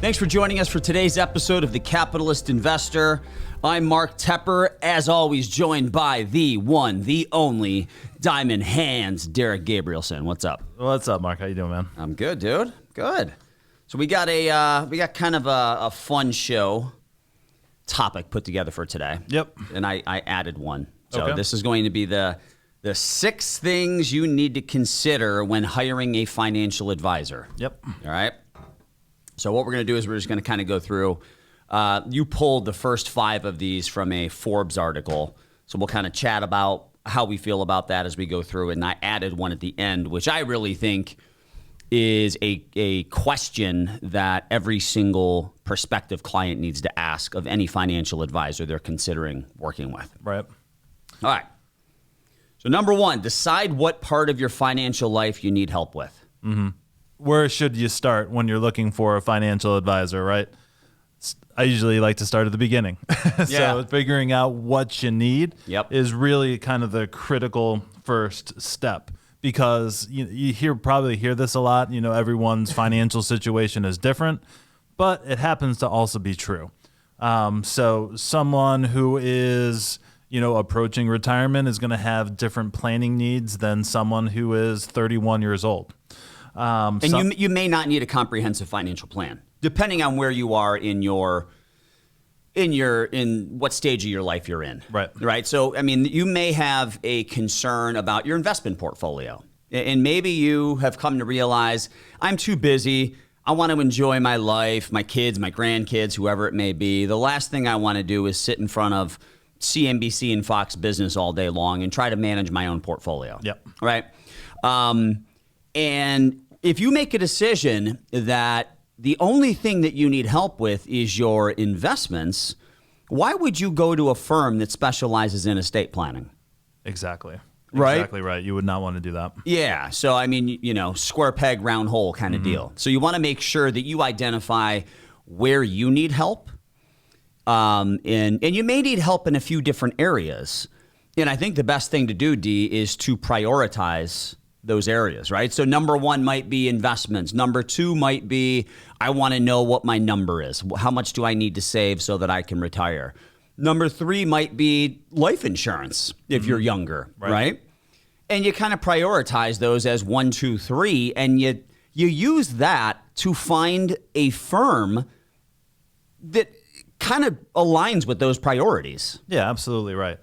Thanks for joining us for today's episode of The Capitalist Investor. I'm Mark Tepper, as always, joined by the one, the only Diamond Hands, Derek Gabrielson. What's up? What's up, Mark? How you doing, man? I'm good, dude. Good. So we got kind of a fun show topic put together for today. Yep. And I added one. So Okay. This is going to be the 6 things you need to consider when hiring a financial advisor. Yep. All right. So what we're going to do is we're just going to kind of go through. You pulled the first 5 of these from a Forbes article. So we'll kind of chat about how we feel about that as we go through it. And I added one at the end, which I really think is a question that every single prospective client needs to ask of any financial advisor they're considering working with. Right. All right. So number 1, decide what part of your financial life you need help with. Mm-hmm. Where should you start when you're looking for a financial advisor, right? I usually like to start at the beginning. So figuring out what you need is really kind of the critical first step, because you probably hear this a lot. Everyone's financial situation is different, but it happens to also be true. So someone who is approaching retirement is going to have different planning needs than someone who is 31 years old. You may not need a comprehensive financial plan, depending on where you are in what stage of your life you're in. Right. So, you may have a concern about your investment portfolio, and maybe you have come to realize, I'm too busy. I want to enjoy my life, my kids, my grandkids, whoever it may be. The last thing I want to do is sit in front of CNBC and Fox Business all day long and try to manage my own portfolio. Yep. Right. And if you make a decision that the only thing that you need help with is your investments, why would you go to a firm that specializes in estate planning? Exactly. Right? Exactly right. You would not want to do that. Yeah. So, square peg, round hole kind of deal. So you want to make sure that you identify where you need help. And you may need help in a few different areas. And I think the best thing to do, D, is to prioritize those areas, right? So number 1 might be investments. Number 2 might be, I want to know what my number is. How much do I need to save so that I can retire? Number 3 might be life insurance if you're younger, right? And you kind of prioritize those as 1, 2, 3, and you use that to find a firm that kind of aligns with those priorities. Yeah, absolutely right.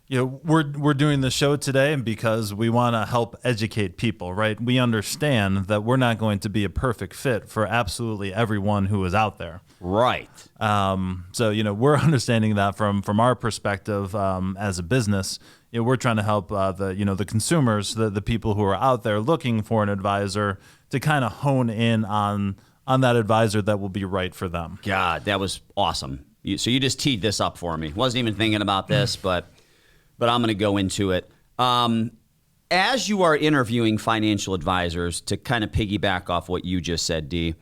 We're doing the show today because we want to help educate people, right? We understand that we're not going to be a perfect fit for absolutely everyone who is out there. Right. So, we're understanding that from our perspective as a business. We're trying to help the consumers, the people who are out there looking for an advisor, to kind of hone in on that advisor that will be right for them. God, that was awesome. So you just teed this up for me. Wasn't even thinking about this, but I'm going to go into it. As you are interviewing financial advisors, to kind of piggyback off what you just said, D,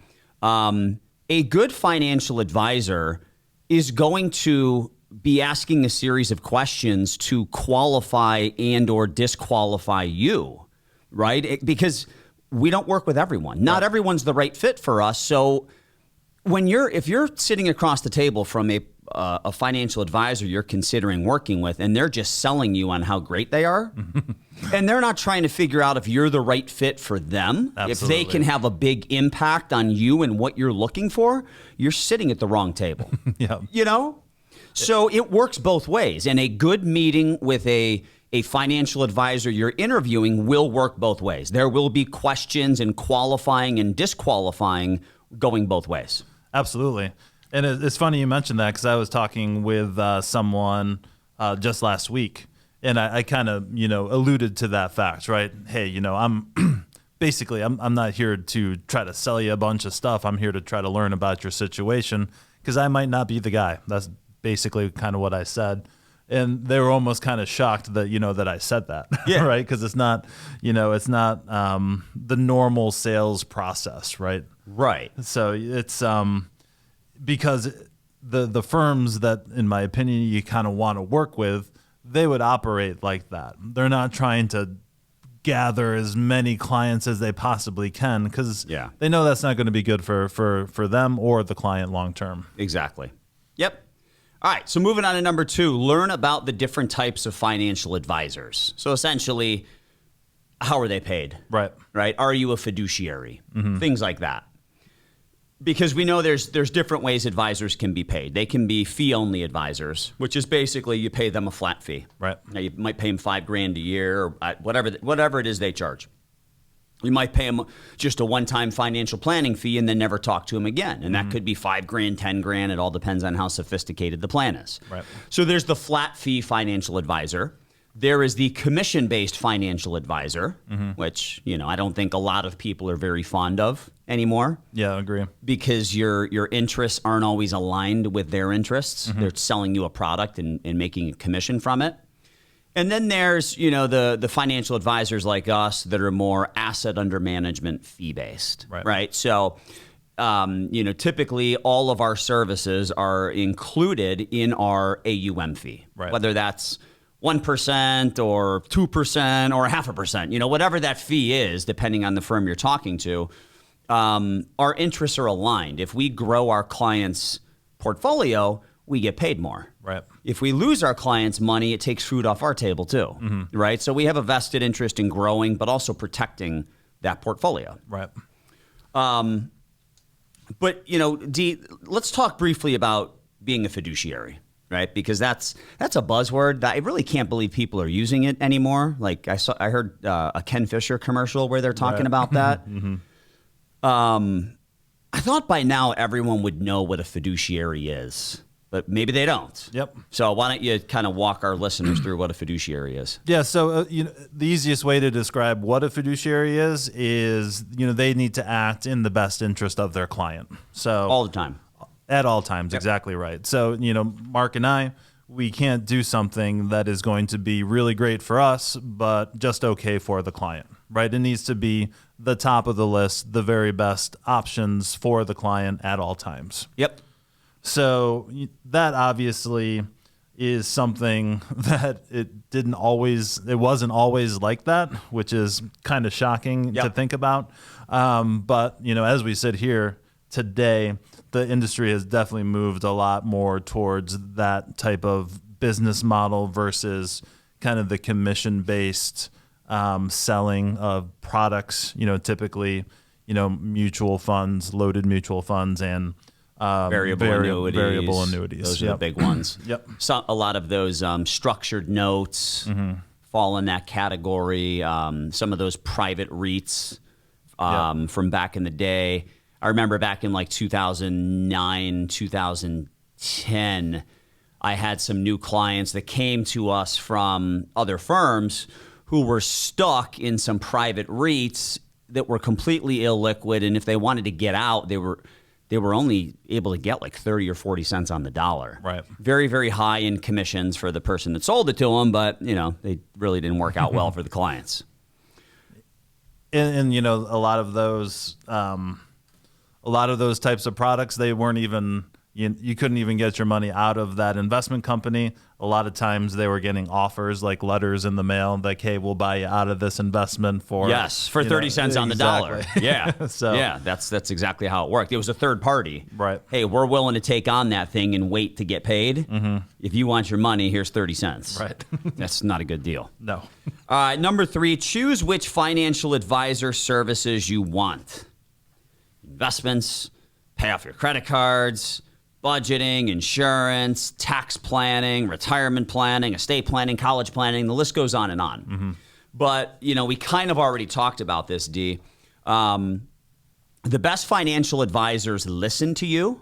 a good financial advisor is going to be asking a series of questions to qualify and or disqualify you, right? Because we don't work with everyone. Not everyone's the right fit for us. So if you're sitting across the table from a financial advisor you're considering working with, and they're just selling you on how great they are, and they're not trying to figure out if you're the right fit for them, if they can have a big impact on you and what you're looking for, you're sitting at the wrong table. So it works both ways, and a good meeting with a financial advisor you're interviewing will work both ways. There will be questions and qualifying and disqualifying going both ways. Absolutely. And it's funny you mentioned that, because I was talking with someone just last week, and I kind of, alluded to that fact, right? Hey, I'm basically, I'm not here to try to sell you a bunch of stuff. I'm here to try to learn about your situation, because I might not be the guy. That's basically kind of what I said. And they were almost kind of shocked that, that I said that, right? Because it's not, the normal sales process, right? Right. So it's because the firms that, in my opinion, you kind of want to work with, they would operate like that. They're not trying to gather as many clients as they possibly can, because they know that's not going to be good for them or the client long term. Exactly. Yep. All right, so moving on to number 2, learn about the different types of financial advisors. So essentially, how are they paid? Right. Are you a fiduciary? Things like that. Because we know there's different ways advisors can be paid. They can be fee-only advisors, which is basically you pay them a flat fee. Right. Now, you might pay them $5,000 a year, or whatever it is they charge. You might pay them just a one-time financial planning fee and then never talk to them again. And that could be $5,000, $10,000. It all depends on how sophisticated the plan is. Right. So there's the flat fee financial advisor. There is the commission-based financial advisor, which, I don't think a lot of people are very fond of anymore. Yeah, I agree. Because your interests aren't always aligned with their interests. They're selling you a product and making a commission from it. And then there's, the financial advisors like us that are more asset under management fee-based, right? So, typically all of our services are included in our AUM fee, whether that's 1% or 2% or 0.5%, whatever that fee is, depending on the firm you're talking to, our interests are aligned. If we grow our clients' portfolio, we get paid more. Right. If we lose our clients' money, it takes food off our table too, right? So we have a vested interest in growing, but also protecting that portfolio. Right. But, Dee, let's talk briefly about being a fiduciary, right? Because that's a buzzword that I really can't believe people are using it anymore. Like I heard a Ken Fisher commercial where they're talking about that. I thought by now everyone would know what a fiduciary is, but maybe they don't. Yep. So why don't you kind of walk our listeners through what a fiduciary is? Yeah. So the easiest way to describe what a fiduciary is they need to act in the best interest of their client. So all the time. At all times, exactly right. So Mark and I, we can't do something that is going to be really great for us, but just okay for the client, right? It needs to be the top of the list, the very best options for the client at all times. Yep. So that obviously is something that it wasn't always like that, which is kind of shocking to think about. But, as we sit here today, the industry has definitely moved a lot more towards that type of business model versus kind of the commission-based selling of products, typically, mutual funds, loaded mutual funds, and variable annuities. Those are the big ones. Yep. So a lot of those structured notes fall in that category. Some of those private REITs from back in the day. I remember back in like 2009, 2010, I had some new clients that came to us from other firms who were stuck in some private REITs that were completely illiquid, and if they wanted to get out, they were only able to get like 30 or 40 cents on the dollar. Right. Very, very high in commissions for the person that sold it to them, but they really didn't work out well for the clients. And a lot of those types of products, they weren't even. You couldn't even get your money out of that investment company. A lot of times they were getting offers like letters in the mail, like, hey, we'll buy you out of this investment for 30 cents on the dollar. Yeah. So yeah, that's exactly how it worked. It was a third party. Right. Hey, we're willing to take on that thing and wait to get paid. If you want your money, here's 30 cents. Right. That's not a good deal. No. Number 3, choose which financial advisor services you want. Investments, pay off your credit cards, budgeting, insurance, tax planning, retirement planning, estate planning, college planning, the list goes on and on. But, we kind of already talked about this, Dee. The best financial advisors listen to you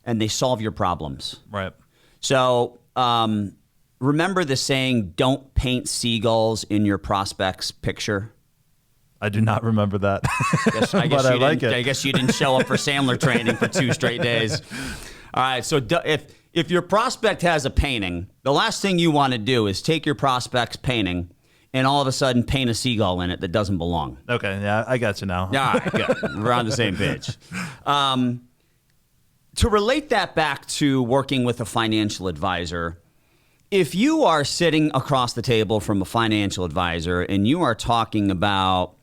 and they solve your problems. Right. So remember the saying, don't paint seagulls in your prospect's picture? I do not remember that. But I like it. I guess you didn't show up for Sandler training for 2 straight days. All right, so if your prospect has a painting, the last thing you want to do is take your prospect's painting and all of a sudden paint a seagull in it that doesn't belong. Okay, yeah, I got you now. All right, good. We're on the same page. To relate that back to working with a financial advisor, if you are sitting across the table from a financial advisor and you are talking about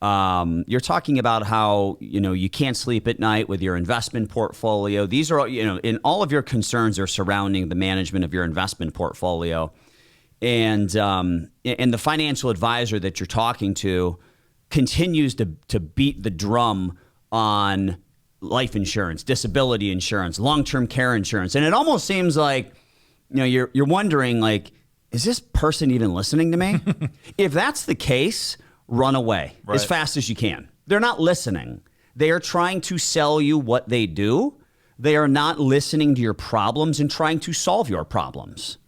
how, you can't sleep at night with your investment portfolio. These are, and all of your concerns are surrounding the management of your investment portfolio. And the financial advisor that you're talking to continues to beat the drum on life insurance, disability insurance, long-term care insurance. And it almost seems like, you're wondering, like, is this person even listening to me? If that's the case, run away as fast as you can. They're not listening. They are trying to sell you what they do. They are not listening to your problems and trying to solve your problems.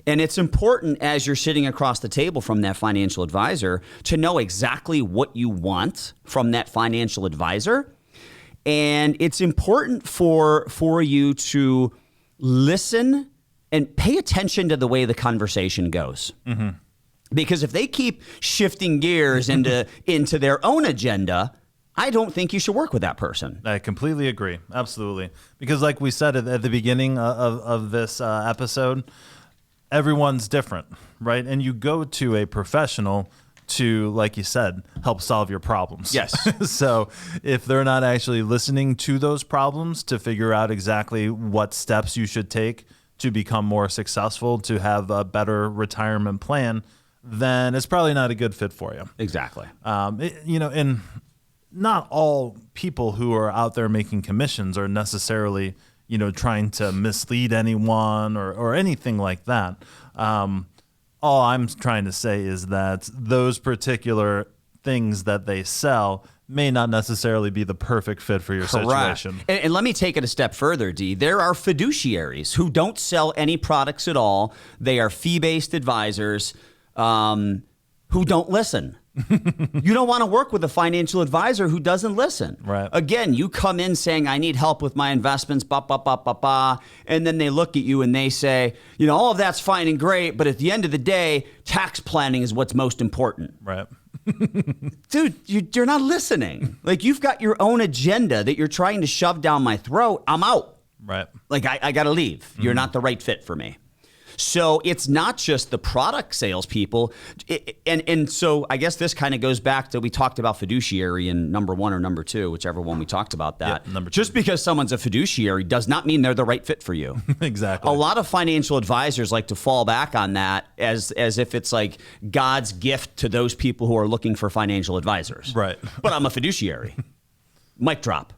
And it's important, as you're sitting across the table from that financial advisor, to know exactly what you want from that financial advisor. And it's important for you to listen and pay attention to the way the conversation goes. Mm-hmm. Because if they keep shifting gears into their own agenda, I don't think you should work with that person. I completely agree. Absolutely. Because like we said at the beginning of this episode, everyone's different, right? And you go to a professional to, like you said, help solve your problems. Yes. So if they're not actually listening to those problems to figure out exactly what steps you should take to become more successful, to have a better retirement plan, then it's probably not a good fit for you. Exactly. And not all people who are out there making commissions are necessarily, trying to mislead anyone or anything like that. All I'm trying to say is that those particular things that they sell may not necessarily be the perfect fit for your situation. And let me take it a step further, D. There are fiduciaries who don't sell any products at all. They are fee-based advisors who don't listen. You don't want to work with a financial advisor who doesn't listen. Right. Again, you come in saying, I need help with my investments, and then they look at you and they say, all of that's fine and great, but at the end of the day, tax planning is what's most important. Right. Dude, you're not listening. Like, you've got your own agenda that you're trying to shove down my throat. I'm out. Right. Like, I got to leave. You're not the right fit for me. So it's not just the product salespeople. And so I guess this kind of goes back to, we talked about fiduciary in number 1 or number 2, whichever one we talked about that. Yep, number 2. Just because someone's a fiduciary does not mean they're the right fit for you. Exactly. A lot of financial advisors like to fall back on that as if it's like God's gift to those people who are looking for financial advisors. Right. But I'm a fiduciary. Mic drop.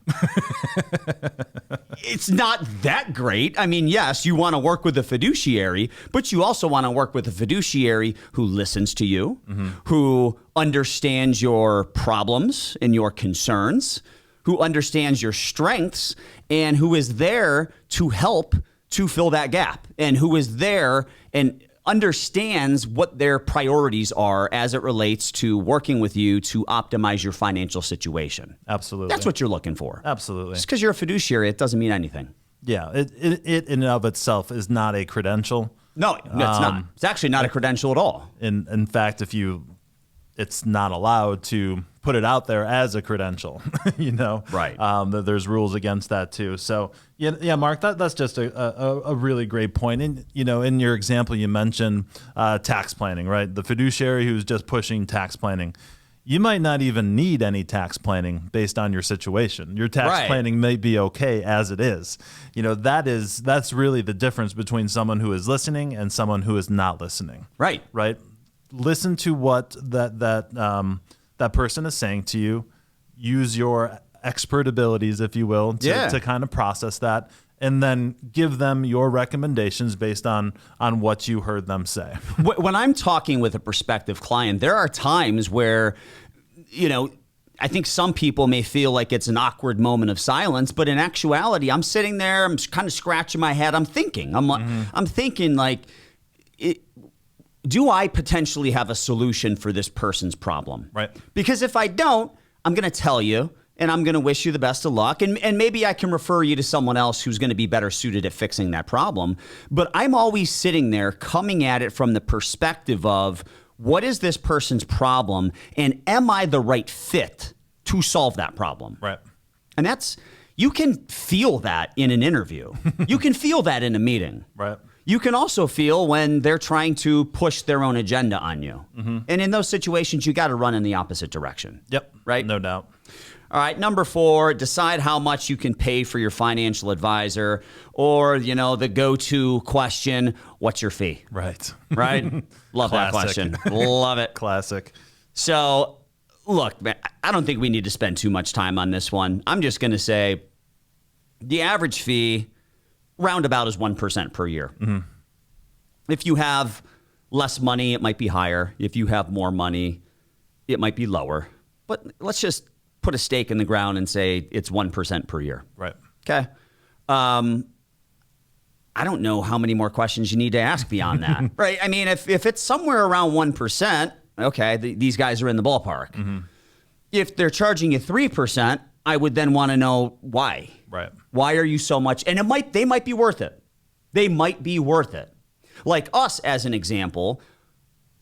It's not that great. I mean, yes, you want to work with a fiduciary, but you also want to work with a fiduciary who listens to you, who understands your problems and your concerns, who understands your strengths, and who is there to help to fill that gap, and who is there and understands what their priorities are as it relates to working with you to optimize your financial situation. Absolutely. That's what you're looking for. Absolutely. Just because you're a fiduciary, it doesn't mean anything. Yeah, it in and of itself is not a credential. No, it's not. It's actually not a credential at all. In fact, it's not allowed to put it out there as a credential, Right. There's rules against that too. So yeah, Mark, that's just a really great point. And, in your example, you mentioned tax planning, right? The fiduciary who's just pushing tax planning. You might not even need any tax planning based on your situation. Your tax planning may be okay as it is. That's really the difference between someone who is listening and someone who is not listening. Right. Right. Listen to what that person is saying to you. Use your expert abilities, if you will, to kind of process that, and then give them your recommendations based on what you heard them say. When I'm talking with a prospective client, there are times where, I think some people may feel like it's an awkward moment of silence, but in actuality, I'm sitting there, I'm kind of scratching my head, I'm thinking, I'm thinking like, do I potentially have a solution for this person's problem? Right. Because if I don't, I'm going to tell you, and I'm going to wish you the best of luck. And maybe I can refer you to someone else who's going to be better suited at fixing that problem. But I'm always sitting there coming at it from the perspective of, what is this person's problem? And am I the right fit to solve that problem? Right. And you can feel that in an interview. You can feel that in a meeting. Right. You can also feel when they're trying to push their own agenda on you. And in those situations, you got to run in the opposite direction. Yep. Right? No doubt. All right. Number 4, decide how much you can pay for your financial advisor, or, the go-to question, what's your fee? Right. Right? Love that question. Love it. Classic. So, look, man, I don't think we need to spend too much time on this one. I'm just going to say the average fee roundabout is 1% per year. If you have less money, it might be higher. If you have more money, it might be lower. But let's just put a stake in the ground and say it's 1% per year. Right. Okay. I don't know how many more questions you need to ask beyond that. Right. I mean, if it's somewhere around 1%, okay, these guys are in the ballpark. If they're charging you 3%, I would then want to know why. Right. Why are you so much? And they might be worth it. They might be worth it. Like us, as an example,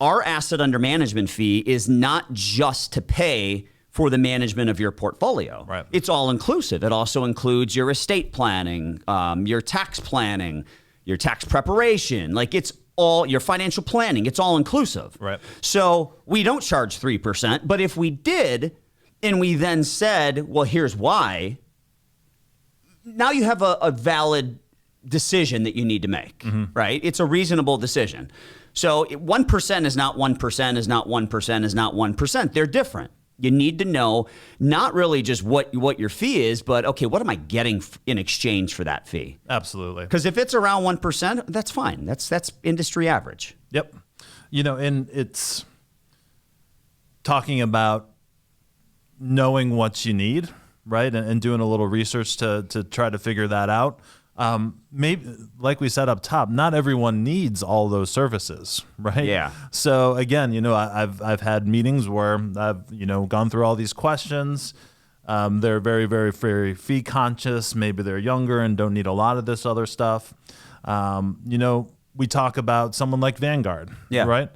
our asset under management fee is not just to pay for the management of your portfolio. Right. It's all inclusive. It also includes your estate planning, your tax planning, your tax preparation. Like, it's all your financial planning. It's all inclusive. Right. So we don't charge 3%, but if we did, and we then said, well, here's why, now you have a valid decision that you need to make, right? It's a reasonable decision. So 1% is not 1%, is not 1%, is not 1%. They're different. You need to know not really just what your fee is, but, okay, what am I getting in exchange for that fee? Absolutely. Because if it's around 1%, that's fine. That's industry average. Yep. And it's talking about knowing what you need, right? And doing a little research to try to figure that out. Maybe, like we said up top, not everyone needs all those services, right? Yeah. So again, I've had meetings where I've gone through all these questions. They're very, very, very fee conscious. Maybe they're younger and don't need a lot of this other stuff. We talk about someone like Vanguard, right?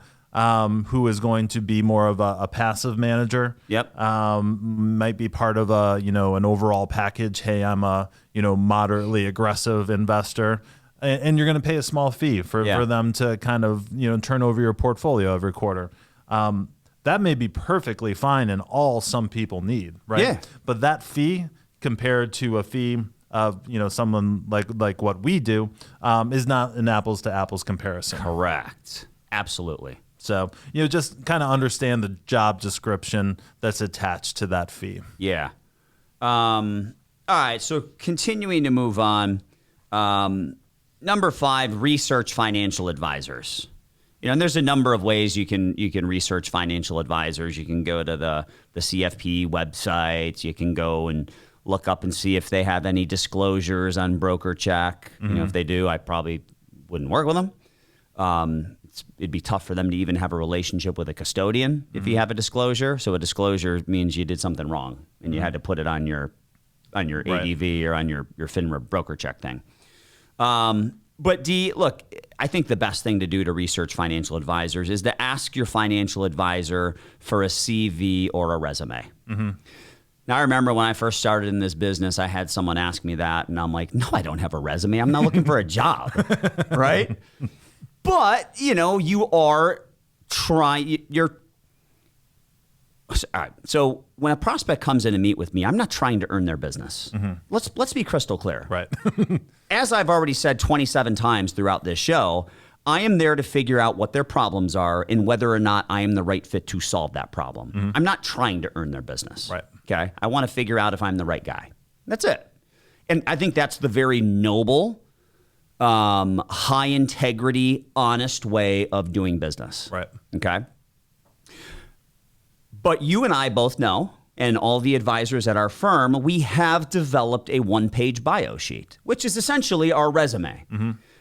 Who is going to be more of a passive manager. Yep. Might be part of an overall package. Hey, I'm a moderately aggressive investor, and you're going to pay a small fee for them to kind of turn over your portfolio every quarter. That may be perfectly fine and all some people need, right? Yeah. But that fee compared to a fee of someone like what we do is not an apples to apples comparison. Correct. Absolutely. So, just kind of understand the job description that's attached to that fee. Yeah. All right. So continuing to move on. Number 5, research financial advisors. And there's a number of ways you can research financial advisors. You can go to the CFP websites. You can go and look up and see if they have any disclosures on broker check. If they do, I probably wouldn't work with them. It'd be tough for them to even have a relationship with a custodian if you have a disclosure. So a disclosure means you did something wrong and you had to put it on your ADV or on your FINRA broker check thing. But look, I think the best thing to do to research financial advisors is to ask your financial advisor for a CV or a resume. Now, I remember when I first started in this business, I had someone ask me that, and I'm like, no, I don't have a resume. I'm not looking for a job, right? But, you are trying, all right. So when a prospect comes in to meet with me, I'm not trying to earn their business. Let's be crystal clear. Right. As I've already said 27 times throughout this show, I am there to figure out what their problems are and whether or not I am the right fit to solve that problem. I'm not trying to earn their business. Right. Okay. I want to figure out if I'm the right guy. That's it. And I think that's the very noble, high integrity, honest way of doing business. Right. Okay. But you and I both know, and all the advisors at our firm, we have developed a one-page bio sheet, which is essentially our resume.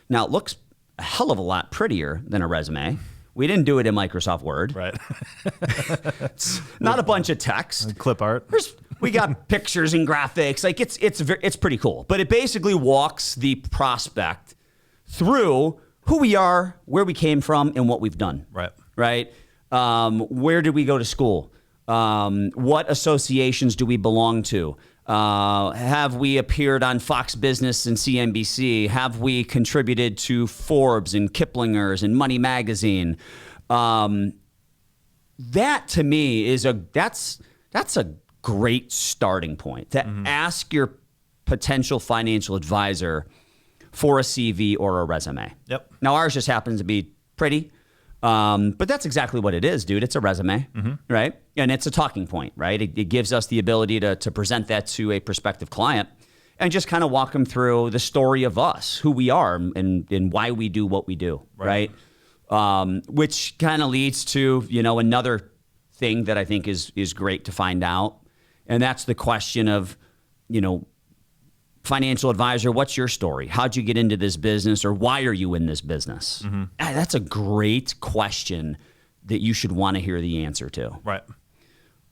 Now, it looks a hell of a lot prettier than a resume. We didn't do it in Microsoft Word. Right. It's not a bunch of text. Clip art. We got pictures and graphics. Like it's pretty cool. But it basically walks the prospect through who we are, where we came from, and what we've done. Right. Right. Where did we go to school? What associations do we belong to? Have we appeared on Fox Business and CNBC? Have we contributed to Forbes and Kiplinger's and Money Magazine? That to me is that's a great starting point to ask your potential financial advisor for a CV or a resume. Yep. Now ours just happens to be pretty. But that's exactly what it is, dude. It's a resume, right? And it's a talking point, right? It gives us the ability to present that to a prospective client and just kind of walk them through the story of us, who we are, and why we do what we do, right? Which kind of leads to, another thing that I think is great to find out. And that's the question of, financial advisor, what's your story? How'd you get into this business, or why are you in this business? That's a great question that you should want to hear the answer to. Right.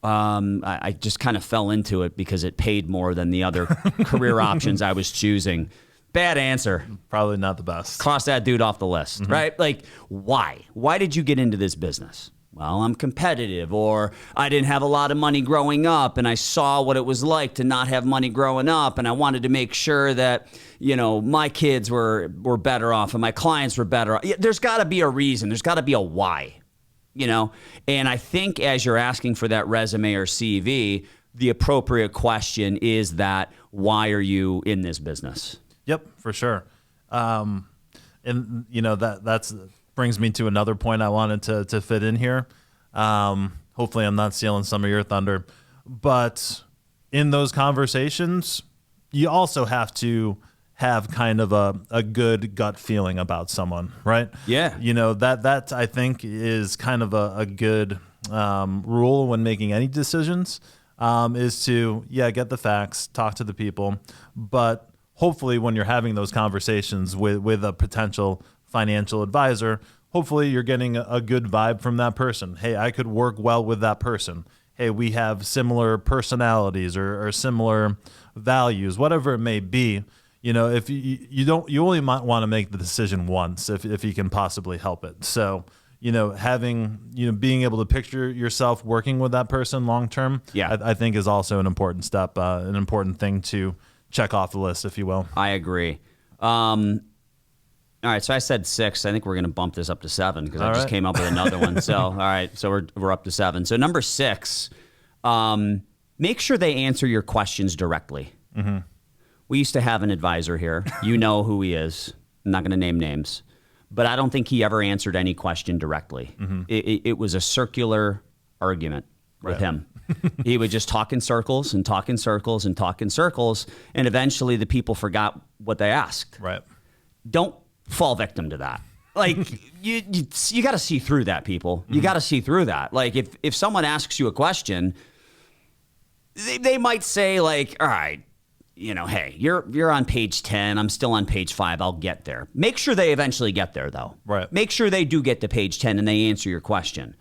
I just kind of fell into it because it paid more than the other career options I was choosing. Bad answer. Probably not the best. Cross that dude off the list, right? Like, why? Why did you get into this business? Well, I'm competitive, or I didn't have a lot of money growing up and I saw what it was like to not have money growing up, and I wanted to make sure that, my kids were better off and my clients were better off. There's got to be a reason. There's got to be a why, And I think as you're asking for that resume or CV, the appropriate question is that, why are you in this business? Yep, for sure. And, that's brings me to another point I wanted to fit in here. Hopefully I'm not stealing some of your thunder, but in those conversations, you also have to have kind of a good gut feeling about someone, right? Yeah. That I think is kind of a good rule when making any decisions, is to, get the facts, talk to the people, but hopefully when you're having those conversations with a potential financial advisor, hopefully you're getting a good vibe from that person. Hey, I could work well with that person. Hey, we have similar personalities or similar values, whatever it may be. If you only might want to make the decision once if you can possibly help it. So, being able to picture yourself working with that person long term, I think is also an important step, an important thing to check off the list, if you will. I agree. All right, so I said 6. I think we're going to bump this up to 7 because I just came up with another one. So, all right, so we're up to 7. So number 6, make sure they answer your questions directly. We used to have an advisor here. You know who he is. I'm not going to name names, but I don't think he ever answered any question directly. It was a circular argument with him. He would just talk in circles and talk in circles and talk in circles, and eventually the people forgot what they asked. Right. Don't fall victim to that. Like, you got to see through that, people. You got to see through that. Like, if someone asks you a question, they might say, like, all right, hey, you're on page 10. I'm still on page 5. I'll get there. Make sure they eventually get there, though. Right. Make sure they do get to page 10 and they answer your question.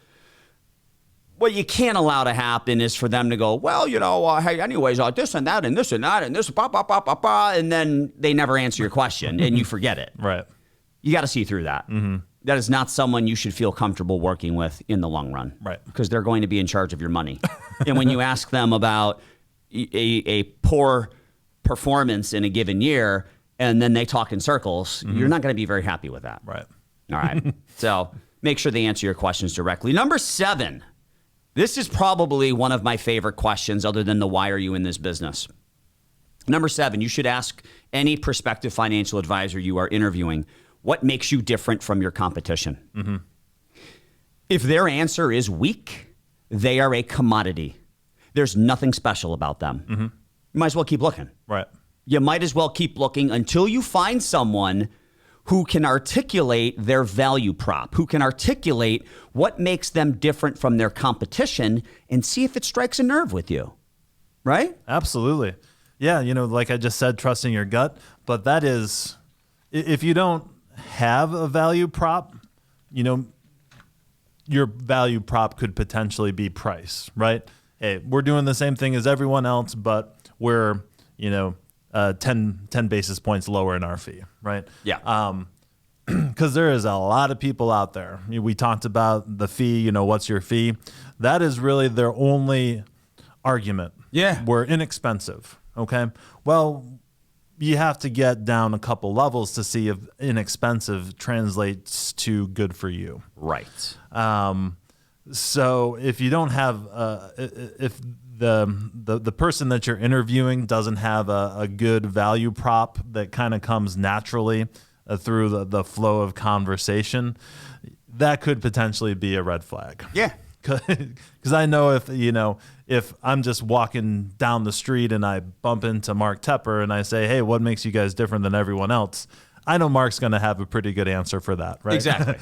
What you can't allow to happen is for them to go, well, hey, anyways, this and that and this and that and this, blah, blah, blah, blah, blah, and then they never answer your question and you forget it. Right. You got to see through that. That is not someone you should feel comfortable working with in the long run. Right. Because they're going to be in charge of your money. And when you ask them about a poor performance in a given year and then they talk in circles, you're not going to be very happy with that. Right. All right. So make sure they answer your questions directly. Number 7. This is probably one of my favorite questions other than the why are you in this business. Number 7, you should ask any prospective financial advisor you are interviewing, what makes you different from your competition? If their answer is weak, they are a commodity. There's nothing special about them. You might as well keep looking. Right. You might as well keep looking until you find someone who can articulate their value prop, who can articulate what makes them different from their competition, and see if it strikes a nerve with you. Right? Absolutely. Yeah, like I just said, trusting your gut. But that is, if you don't have a value prop, your value prop could potentially be price, right? Hey, we're doing the same thing as everyone else, but we're, 10 basis points lower in our fee, right? Yeah. Because there is a lot of people out there. We talked about the fee, what's your fee? That is really their only argument. Yeah. We're inexpensive, Okay. Well, you have to get down a couple levels to see if inexpensive translates to good for you. Right. So if you don't have, if the person that you're interviewing doesn't have a good value prop that kind of comes naturally through the flow of conversation, that could potentially be a red flag. Yeah. Because I know if I'm just walking down the street and I bump into Mark Tepper and I say, hey, what makes you guys different than everyone else? I know Mark's going to have a pretty good answer for that, right? Exactly.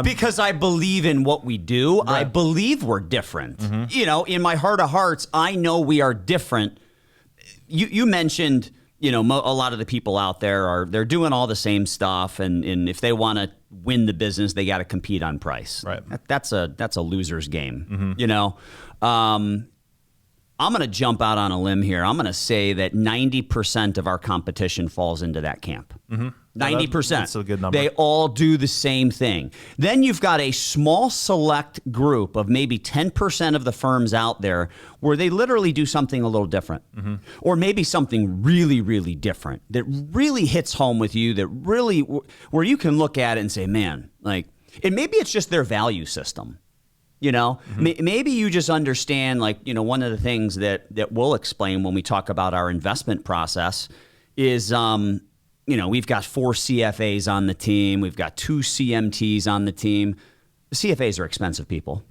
Because I believe in what we do. Right. I believe we're different. Mm-hmm. In my heart of hearts, I know we are different. You mentioned, a lot of the people out there they're doing all the same stuff. And if they want to win the business, they got to compete on price. Right. That's a loser's game. Mm-hmm. I'm going to jump out on a limb here. I'm going to say that 90% of our competition falls into that camp. Mm-hmm. 90%. That's a good number. They all do the same thing. Then you've got a small select group of maybe 10% of the firms out there where they literally do something a little different. Mm-hmm. Or maybe something really, really different that really hits home with you, that really, where you can look at it and say, man, and maybe it's just their value system. Mm-hmm. Maybe you just understand, one of the things that we'll explain when we talk about our investment process is, we've got 4 CFAs on the team. We've got 2 CMTs on the team. The CFAs are expensive people.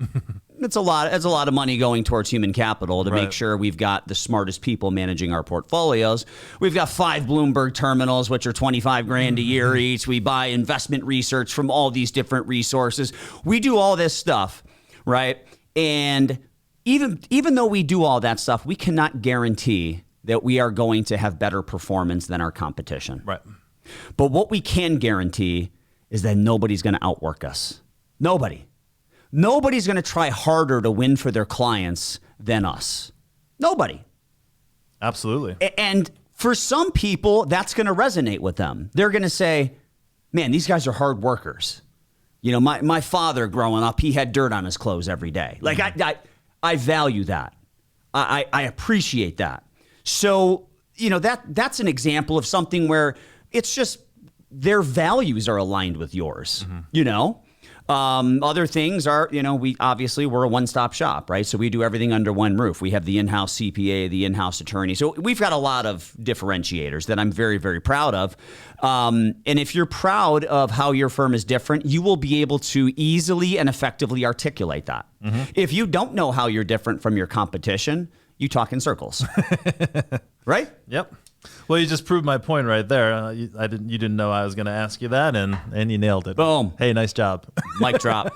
It's a lot of money going towards human capital to make sure we've got the smartest people managing our portfolios. We've got 5 Bloomberg terminals, which are $25,000 a year each. We buy investment research from all these different resources. We do all this stuff. Right. And even though we do all that stuff, we cannot guarantee that we are going to have better performance than our competition. Right. But what we can guarantee is that nobody's going to outwork us. Nobody. Nobody's going to try harder to win for their clients than us. Nobody. Absolutely. And for some people, that's going to resonate with them. They're going to say, man, these guys are hard workers. My father growing up, he had dirt on his clothes every day. I value that. I appreciate that. So, that's an example of something where it's just their values are aligned with yours, Other things are, we're a one-stop shop, right? So we do everything under one roof. We have the in-house CPA, the in-house attorney. So we've got a lot of differentiators that I'm very, very proud of. And if you're proud of how your firm is different, you will be able to easily and effectively articulate that. Mm-hmm. If you don't know how you're different from your competition, you talk in circles, right? Yep. Well, you just proved my point right there. You didn't know I was going to ask you that, and you nailed it. Boom. Hey, nice job. Mic drop.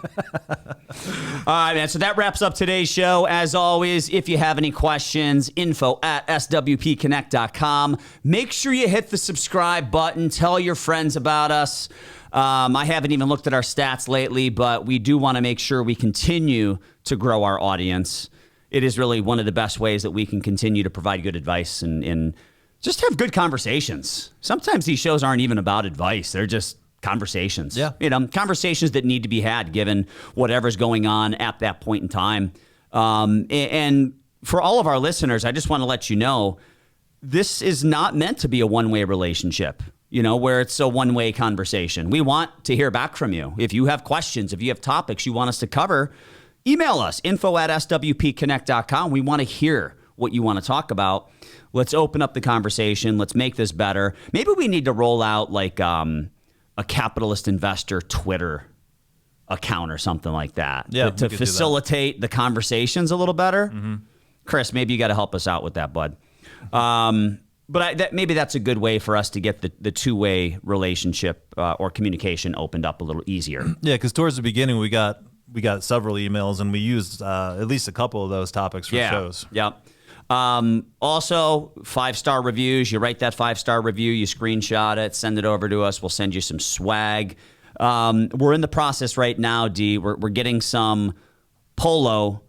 All right, man. So that wraps up today's show. As always, if you have any questions, info@swpconnect.com. Make sure you hit the subscribe button. Tell your friends about us. I haven't even looked at our stats lately, but we do want to make sure we continue to grow our audience. It is really one of the best ways that we can continue to provide good advice and just have good conversations. Sometimes these shows aren't even about advice. They're just conversations. Yeah. Conversations that need to be had given whatever's going on at that point in time. And for all of our listeners, I just want to let you know, this is not meant to be a one-way relationship, where it's a one-way conversation. We want to hear back from you. If you have questions, if you have topics you want us to cover, email us, info@swpconnect.com. We want to hear what you want to talk about. Let's open up the conversation. Let's make this better. Maybe we need to roll out a capitalist investor Twitter account or something like that to facilitate the conversations a little better. Mm-hmm. Chris, maybe you got to help us out with that, bud. But maybe that's a good way for us to get the two-way relationship or communication opened up a little easier. Yeah, because towards the beginning we got several emails and we used at least a couple of those topics for shows. Yep. Also, 5-star reviews. You write that 5-star review, you screenshot it, send it over to us. We'll send you some swag. We're in the process right now, D. We're getting some polo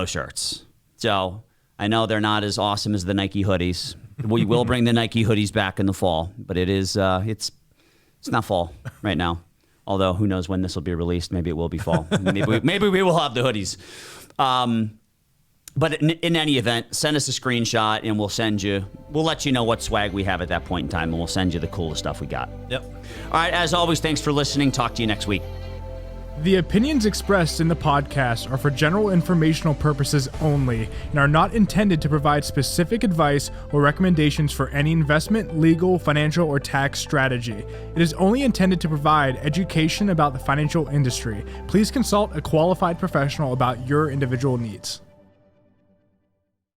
shirts. So I know they're not as awesome as the Nike hoodies. We will bring the Nike hoodies back in the fall, but it is it's not fall right now. Although who knows when this will be released? Maybe it will be fall. Maybe we will have the hoodies. But in any event, send us a screenshot and we'll let you know what swag we have at that point in time, and we'll send you the coolest stuff we got. Yep. All right, as always, thanks for listening. Talk to you next week. The opinions expressed in the podcast are for general informational purposes only and are not intended to provide specific advice or recommendations for any investment, legal, financial, or tax strategy. It is only intended to provide education about the financial industry. Please consult a qualified professional about your individual needs.